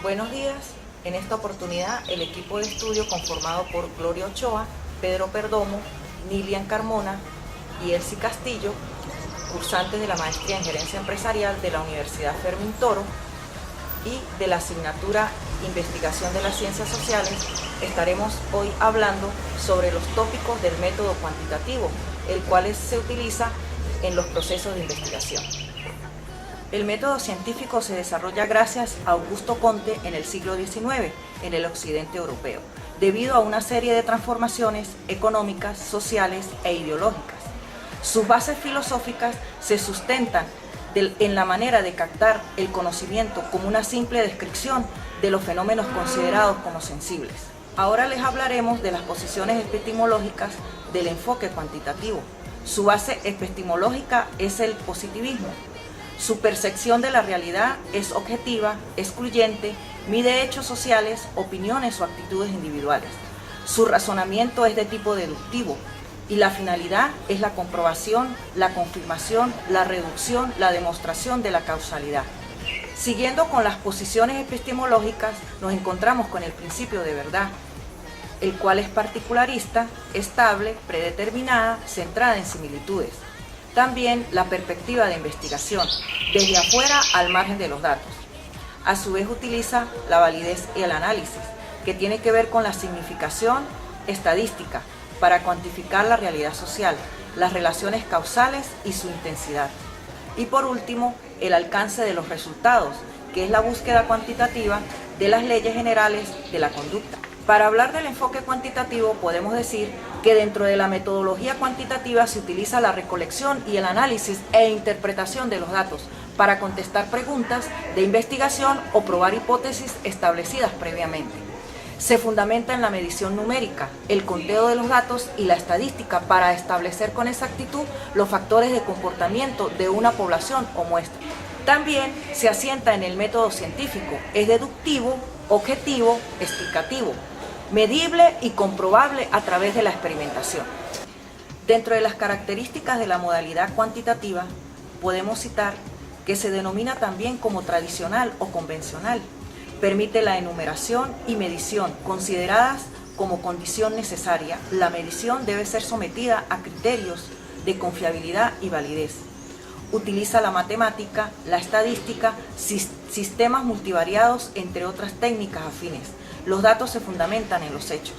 Buenos días. En esta oportunidad, el equipo de estudio conformado por Gloria Ochoa, Pedro Perdomo, Nilian Carmona y Elsie Castillo, cursantes de la Maestría en Gerencia Empresarial de la Universidad Fermín Toro y de la asignatura Investigación de las Ciencias Sociales, estaremos hoy hablando sobre los tópicos del método cuantitativo, el cual se utiliza en los procesos de investigación. El método científico se desarrolla gracias a Augusto Comte en el siglo XIX en el occidente europeo, debido a una serie de transformaciones económicas, sociales e ideológicas. Sus bases filosóficas se sustentan en la manera de captar el conocimiento como una simple descripción de los fenómenos considerados como sensibles. Ahora les hablaremos de las posiciones epistemológicas del enfoque cuantitativo. Su base epistemológica es el positivismo. Su percepción de la realidad es objetiva, excluyente, mide hechos sociales, opiniones o actitudes individuales. Su razonamiento es de tipo deductivo y la finalidad es la comprobación, la confirmación, la reducción, la demostración de la causalidad. Siguiendo con las posiciones epistemológicas, nos encontramos con el principio de verdad, el cual es particularista, estable, predeterminada, centrada en similitudes. También la perspectiva de investigación, desde afuera al margen de los datos. A su vez utiliza la validez y el análisis, que tiene que ver con la significación estadística para cuantificar la realidad social, las relaciones causales y su intensidad. Y por último, el alcance de los resultados, que es la búsqueda cuantitativa de las leyes generales de la conducta. Para hablar del enfoque cuantitativo podemos decir que dentro de la metodología cuantitativa se utiliza la recolección y el análisis e interpretación de los datos para contestar preguntas de investigación o probar hipótesis establecidas previamente. Se fundamenta en la medición numérica, el conteo de los datos y la estadística para establecer con exactitud los factores de comportamiento de una población o muestra. También se asienta en el método científico, es deductivo, objetivo, explicativo, medible y comprobable a través de la experimentación. Dentro de las características de la modalidad cuantitativa, podemos citar que se denomina también como tradicional o convencional. Permite la enumeración y medición consideradas como condición necesaria. La medición debe ser sometida a criterios de confiabilidad y validez. Utiliza la matemática, la estadística, sistemas multivariados, entre otras técnicas afines. Los datos se fundamentan en los hechos.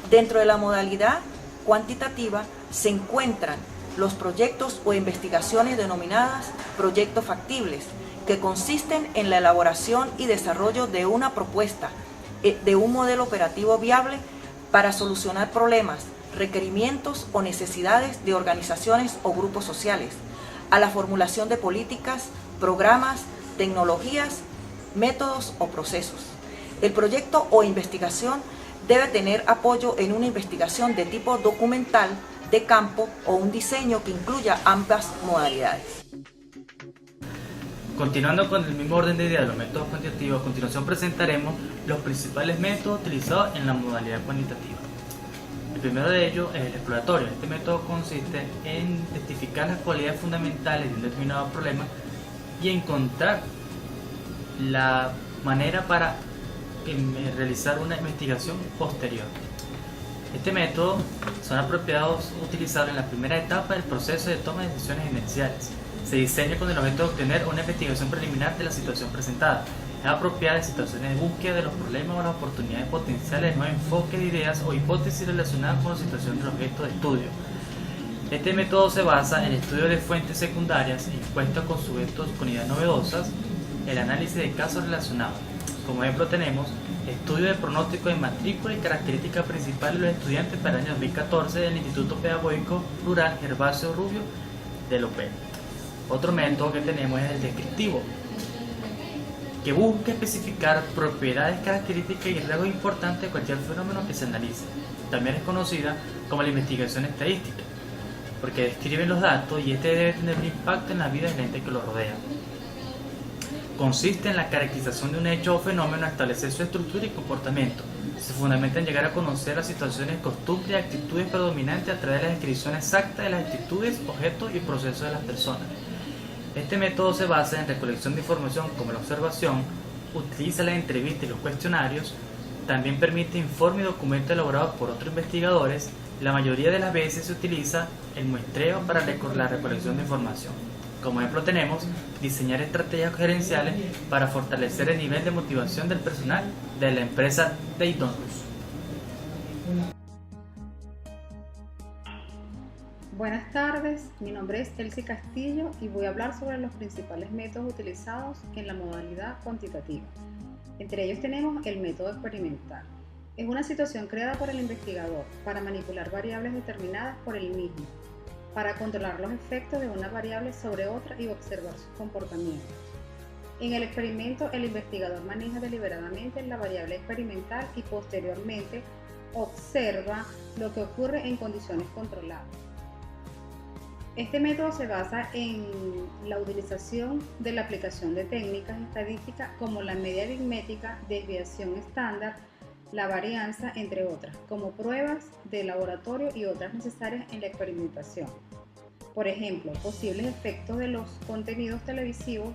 Dentro de la modalidad cuantitativa se encuentran los proyectos o investigaciones denominadas proyectos factibles, que consisten en la elaboración y desarrollo de una propuesta, de un modelo operativo viable para solucionar problemas, requerimientos o necesidades de organizaciones o grupos sociales, a la formulación de políticas, programas, tecnologías, métodos o procesos. El proyecto o investigación debe tener apoyo en una investigación de tipo documental, de campo o un diseño que incluya ambas modalidades. Continuando con el mismo orden de ideas de los métodos cuantitativos, a continuación presentaremos los principales métodos utilizados en la modalidad cuantitativa. El primero de ellos es el exploratorio. Este método consiste en identificar las cualidades fundamentales de un determinado problema y encontrar la manera para realizar una investigación posterior. Este método son apropiados utilizarlo en la primera etapa del proceso de toma de decisiones gerenciales. Se diseña con el objeto de obtener una investigación preliminar de la situación presentada. Es apropiada en situaciones de búsqueda de los problemas o las oportunidades potenciales de nuevo enfoque de ideas o hipótesis relacionadas con la situación del objeto de estudio. Este método se basa en el estudio de fuentes secundarias, encuestas con sujetos con ideas novedosas, el análisis de casos relacionados. Como ejemplo tenemos estudio de pronóstico de matrícula y características principales de los estudiantes para el año 2014 del Instituto Pedagógico Rural Gervasio Rubio de López. Otro método que tenemos es el descriptivo, que busca especificar propiedades, características y rasgos importantes de cualquier fenómeno que se analice. También es conocida como la investigación estadística, porque describe los datos y este debe tener un impacto en la vida de la gente que lo rodea. Consiste en la caracterización de un hecho o fenómeno, establecer su estructura y comportamiento. Se fundamenta en llegar a conocer las situaciones, costumbres y actitudes predominantes a través de la descripción exacta de las actitudes, objetos y procesos de las personas. Este método se basa en recolección de información como la observación, utiliza la entrevista y los cuestionarios, también permite informe y documentos elaborados por otros investigadores. La mayoría de las veces se utiliza el muestreo para la recolección de información. Como ejemplo tenemos diseñar estrategias gerenciales para fortalecer el nivel de motivación del personal de la empresa Dayton. Buenas tardes, mi nombre es Elsie Castillo y voy a hablar sobre los principales métodos utilizados en la modalidad cuantitativa. Entre ellos tenemos el método experimental. Es una situación creada por el investigador para manipular variables determinadas por él mismo, para controlar los efectos de una variable sobre otra y observar sus comportamientos. En el experimento, el investigador maneja deliberadamente la variable experimental y posteriormente observa lo que ocurre en condiciones controladas. Este método se basa en la utilización de la aplicación de técnicas estadísticas como la media aritmética, desviación estándar, la varianza, entre otras, como pruebas de laboratorio y otras necesarias en la experimentación. Por ejemplo, posibles efectos de los contenidos televisivos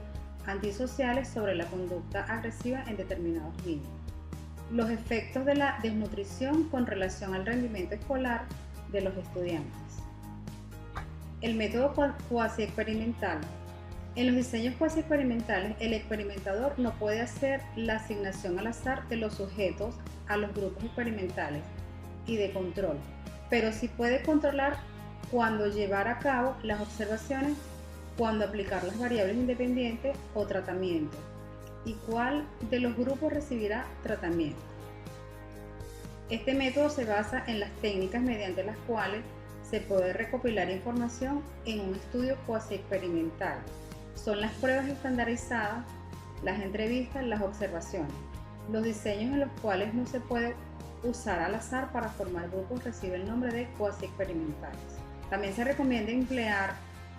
antisociales sobre la conducta agresiva en determinados niños. Los efectos de la desnutrición con relación al rendimiento escolar de los estudiantes. El método cuasi experimental. En los diseños cuasi experimentales, el experimentador no puede hacer la asignación al azar de los sujetos a los grupos experimentales y de control, pero sí puede controlar cuándo llevar a cabo las observaciones, cuándo aplicar las variables independientes o tratamiento, y cuál de los grupos recibirá tratamiento. Este método se basa en las técnicas mediante las cuales se puede recopilar información en un estudio cuasi experimental. Son las pruebas estandarizadas, las entrevistas, las observaciones. Los diseños en los cuales no se puede usar al azar para formar grupos reciben el nombre de cuasi experimentales. También se recomienda emplear,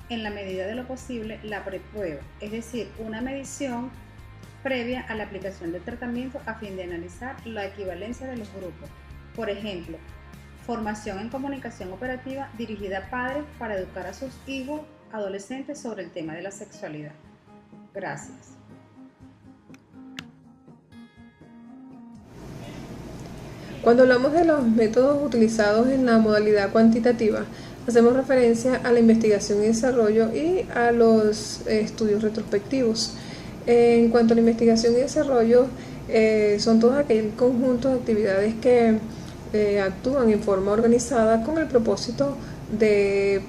en la medida de lo posible, la preprueba, es decir, una medición previa a la aplicación del tratamiento a fin de analizar la equivalencia de los grupos. Por ejemplo, formación en comunicación operativa dirigida a padres para educar a sus hijos adolescentes sobre el tema de la sexualidad. Gracias. Cuando hablamos de los métodos utilizados en la modalidad cuantitativa, hacemos referencia a la investigación y desarrollo y a los estudios retrospectivos. En cuanto a la investigación y desarrollo, son todos aquellos conjuntos de actividades que actúan en forma organizada con el propósito de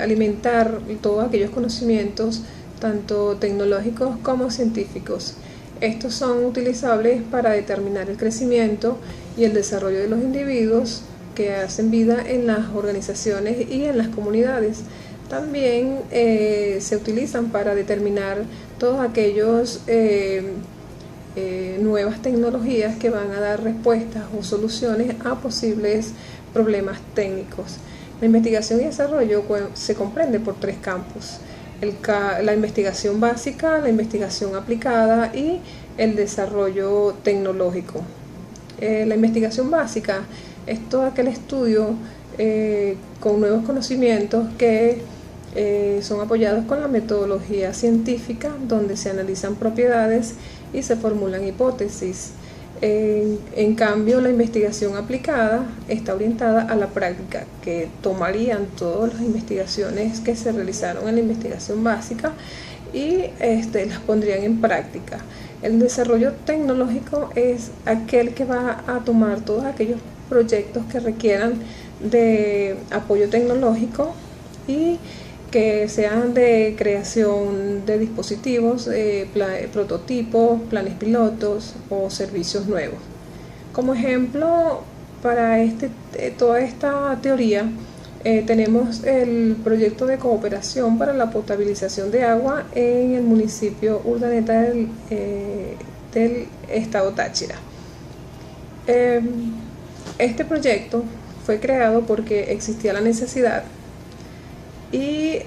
alimentar todos aquellos conocimientos, tanto tecnológicos como científicos. Estos son utilizables para determinar el crecimiento y el desarrollo de los individuos que hacen vida en las organizaciones y en las comunidades. También se utilizan para determinar todos aquellos nuevas tecnologías que van a dar respuestas o soluciones a posibles problemas técnicos. La investigación y desarrollo se comprende por tres campos: la investigación básica, la investigación aplicada y el desarrollo tecnológico. La investigación básica es todo aquel estudio con nuevos conocimientos que son apoyados con la metodología científica, donde se analizan propiedades y se formulan hipótesis. En cambio, la investigación aplicada está orientada a la práctica, que tomarían todas las investigaciones que se realizaron en la investigación básica y las pondrían en práctica. El desarrollo tecnológico es aquel que va a tomar todos aquellos proyectos que requieran de apoyo tecnológico y que sean de creación de dispositivos, prototipos, planes pilotos o servicios nuevos. Como ejemplo, para toda esta teoría, tenemos el proyecto de cooperación para la potabilización de agua en el municipio Urdaneta del estado Táchira. Este proyecto fue creado porque existía la necesidad y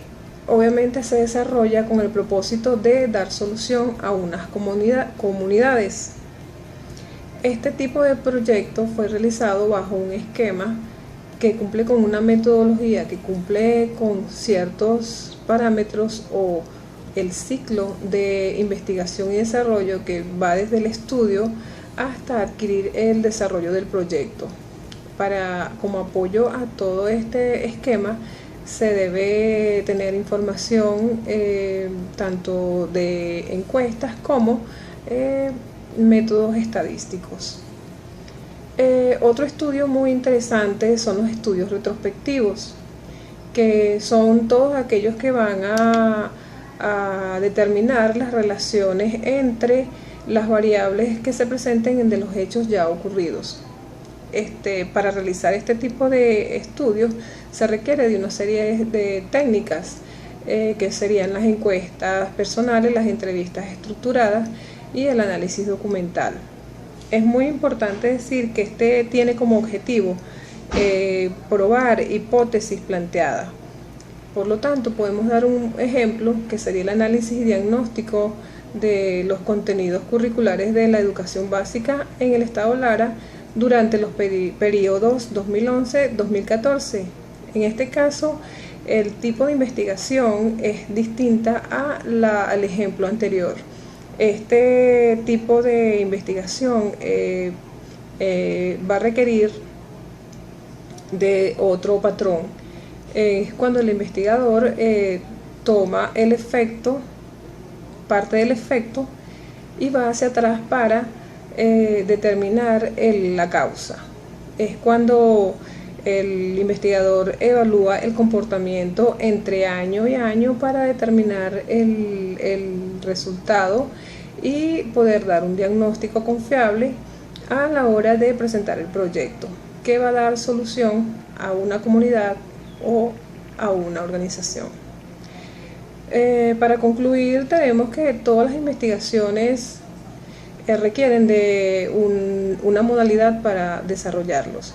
obviamente se desarrolla con el propósito de dar solución a unas comunidades. Este tipo de proyecto fue realizado bajo un esquema que cumple con una metodología, que cumple con ciertos parámetros o el ciclo de investigación y desarrollo que va desde el estudio hasta adquirir el desarrollo del proyecto. Como apoyo a todo este esquema se debe tener información tanto de encuestas como métodos estadísticos. Otro estudio muy interesante son los estudios retrospectivos, que son todos aquellos que van a determinar las relaciones entre las variables que se presenten de los hechos ya ocurridos. Para realizar este tipo de estudios se requiere de una serie de técnicas que serían las encuestas personales, las entrevistas estructuradas y el análisis documental. Es muy importante decir que este tiene como objetivo probar hipótesis planteadas. Por lo tanto, podemos dar un ejemplo que sería el análisis y diagnóstico de los contenidos curriculares de la educación básica en el estado Lara durante los periodos 2011-2014. En este caso, el tipo de investigación es distinta al ejemplo anterior. Este tipo de investigación va a requerir de otro patrón. Es cuando el investigador toma el efecto, parte del efecto, y va hacia atrás para determinar la causa. Es cuando el investigador evalúa el comportamiento entre año y año para determinar el resultado y poder dar un diagnóstico confiable a la hora de presentar el proyecto, que va a dar solución a una comunidad o a una organización. Para concluir, tenemos que todas las investigaciones requieren de una modalidad para desarrollarlos.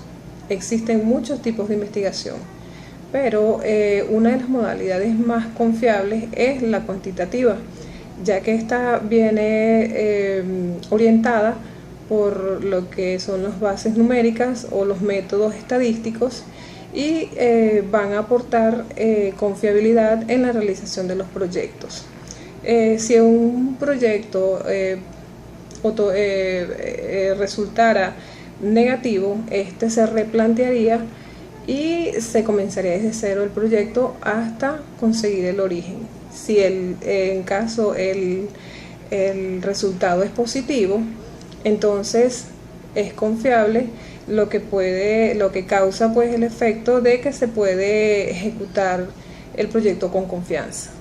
Existen muchos tipos de investigación, pero una de las modalidades más confiables es la cuantitativa, ya que esta viene orientada por lo que son las bases numéricas o los métodos estadísticos y van a aportar confiabilidad en la realización de los proyectos. Si un proyecto resultara negativo, este se replantearía y se comenzaría desde cero el proyecto hasta conseguir el origen. Si en caso el resultado es positivo, entonces es confiable, lo que causa pues el efecto de que se puede ejecutar el proyecto con confianza.